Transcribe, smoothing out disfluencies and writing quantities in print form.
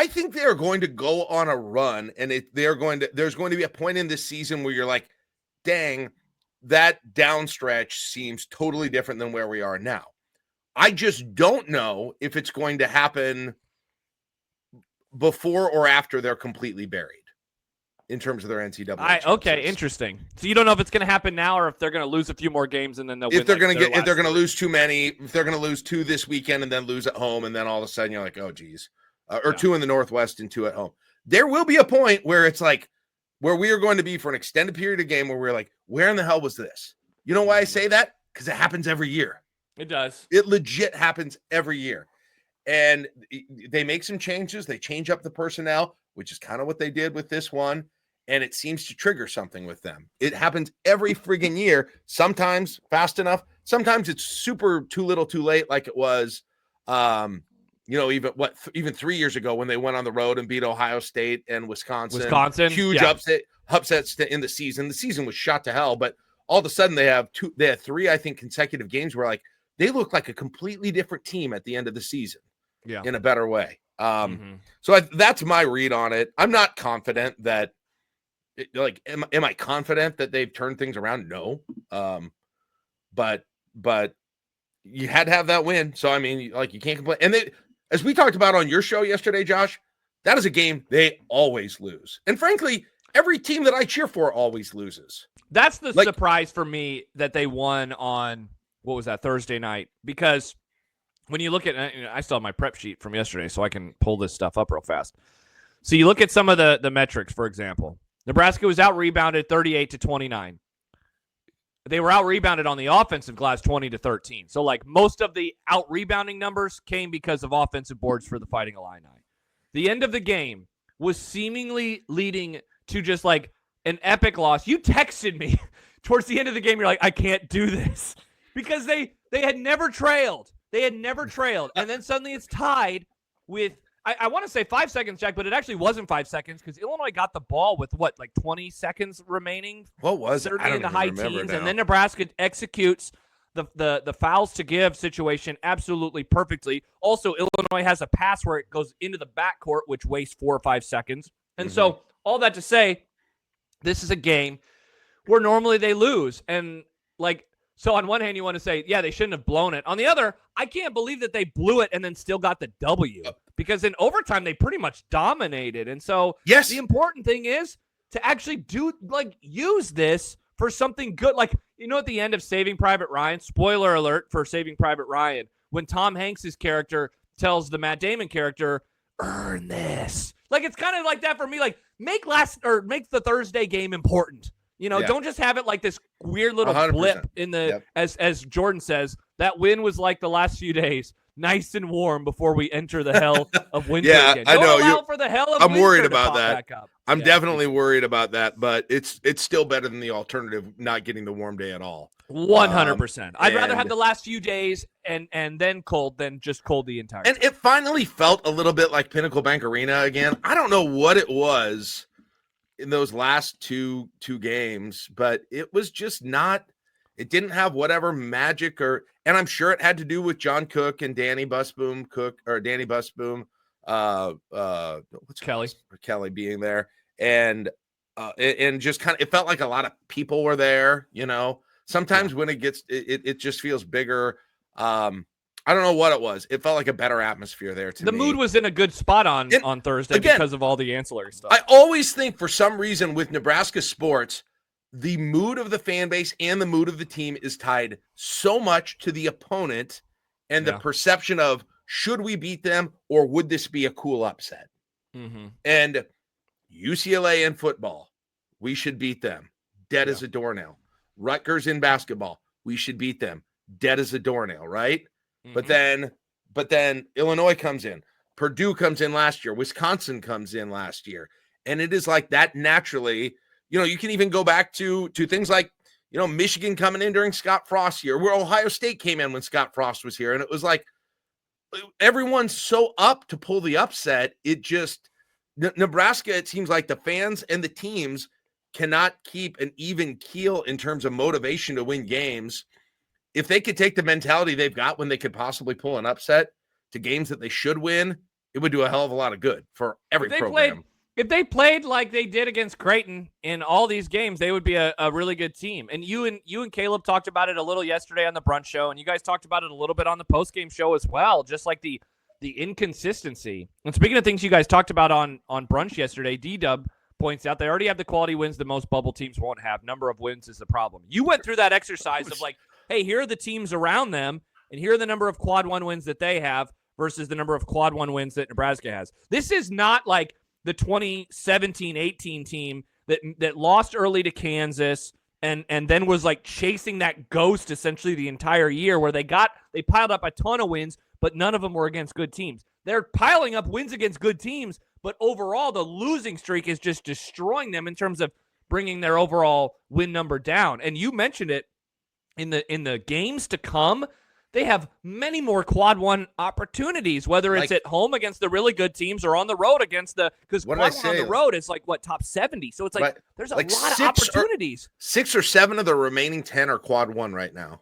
I think they are going to go on a run, and there's going to be a point in this season where you're like, dang, that down stretch seems totally different than where we are now. I just don't know if it's going to happen before or after they're completely buried in terms of their NCAA chances. Okay, interesting. So you don't know if it's going to happen now or if they're going to lose a few more games and then they'll win. If they're going to lose too many, if they're going to lose 2 this weekend and then lose at home, and then all of a sudden you're like, oh, geez. Or 2 in the Northwest and 2 at home. There will be a point where it's like, where we are going to be for an extended period of game where we're like, where in the hell was this? You know why I say that? Because it happens every year. It does. It legit happens every year. And they make some changes. They change up the personnel, which is kind of what they did with this one. And it seems to trigger something with them. It happens every friggin' year, sometimes fast enough. Sometimes it's super too little too late, like it was, even 3 years ago when they went on the road and beat Ohio State and Wisconsin. Huge upsets in the season. The season was shot to hell, but all of a sudden they had 3, I think, consecutive games where like they look like a completely different team at the end of the season. Yeah, in a better way. So that's my read on it. I'm not confident that. Am I confident that they've turned things around? No. But you had to have that win. So, I mean, you can't complain. And as we talked about on your show yesterday, Josh, that is a game they always lose. And frankly, every team that I cheer for always loses. That's the surprise for me that they won on, what was that, Thursday night? Because when you look at, I still have my prep sheet from yesterday, so I can pull this stuff up real fast. So you look at some of the metrics, for example. Nebraska was out-rebounded 38-29. They were out-rebounded on the offensive glass 20-13. So, most of the out-rebounding numbers came because of offensive boards for the Fighting Illini. The end of the game was seemingly leading to just, an epic loss. You texted me towards the end of the game. You're like, I can't do this. Because they had never trailed. And then suddenly it's tied with, I want to say 5 seconds, Jack, but it actually wasn't 5 seconds because Illinois got the ball with 20 seconds remaining. What was it? 30 in the high teens, and then Nebraska executes the fouls to give situation absolutely perfectly. Also, Illinois has a pass where it goes into the backcourt, which wastes 4 or 5 seconds. And so all that to say, this is a game where normally they lose. And so on one hand, you want to say, yeah, they shouldn't have blown it. On the other, I can't believe that they blew it and then still got the W. Because in overtime, they pretty much dominated. And so the important thing is to actually use this for something good. At the end of Saving Private Ryan, spoiler alert for Saving Private Ryan, when Tom Hanks' character tells the Matt Damon character, earn this. It's kind of like that for me. Make the Thursday game important. Don't just have it like this weird little 100%. Blip in the, as Jordan says, that win was like the last few days. Nice and warm before we enter the hell of winter again. I know. Allow for the hell of I'm winter worried to about pop that. Back up. I'm definitely worried about that, but it's still better than the alternative, not getting the warm day at all. 100%. I'd rather have the last few days and then cold than just cold the entire time. And it finally felt a little bit like Pinnacle Bank Arena again. I don't know what it was in those last two games, but it was just not. It didn't have whatever magic and I'm sure it had to do with John Cook and Danny Busboom, Kelly being there. And just kind of, it felt like a lot of people were there, sometimes when it gets, it just feels bigger. I don't know what it was. It felt like a better atmosphere there to me. The mood was in a good spot on Thursday because of all the ancillary stuff. I always think for some reason with Nebraska sports, the mood of the fan base and the mood of the team is tied so much to the opponent and the perception of should we beat them or would this be a cool upset? Mm-hmm. And UCLA in football, we should beat them. Dead as a doornail. Rutgers in basketball, we should beat them. Dead as a doornail, right? Mm-hmm. But then Illinois comes in. Purdue comes in last year. Wisconsin comes in last year. And it is like that naturally. You can even go back to things like, Michigan coming in during Scott Frost's year, where Ohio State came in when Scott Frost was here. And it was like everyone's so up to pull the upset. It just Nebraska, it seems like the fans and the teams cannot keep an even keel in terms of motivation to win games. If they could take the mentality they've got when they could possibly pull an upset to games that they should win, it would do a hell of a lot of good for every program. If they played like they did against Creighton in all these games, they would be a really good team. And you and Caleb talked about it a little yesterday on the brunch show, and you guys talked about it a little bit on the post-game show as well, just like the inconsistency. And speaking of things you guys talked about on brunch yesterday, D-Dub points out they already have the quality wins that most bubble teams won't have. Number of wins is the problem. You went through that exercise of like, hey, here are the teams around them, and here are the number of quad one wins that they have versus the number of quad one wins that Nebraska has. This is not like the 2017-18 team that lost early to Kansas and then was like chasing that ghost essentially the entire year, where they piled up a ton of wins, but none of them were against good teams. They're piling up wins against good teams, but overall the losing streak is just destroying them in terms of bringing their overall win number down. And you mentioned it in the games to come. They have many more quad one opportunities, whether it's at home against the really good teams or on the road against because quad one on the road is like top 70. So it's like there's a lot of opportunities. 6 or 7 of the remaining 10 are quad one right now.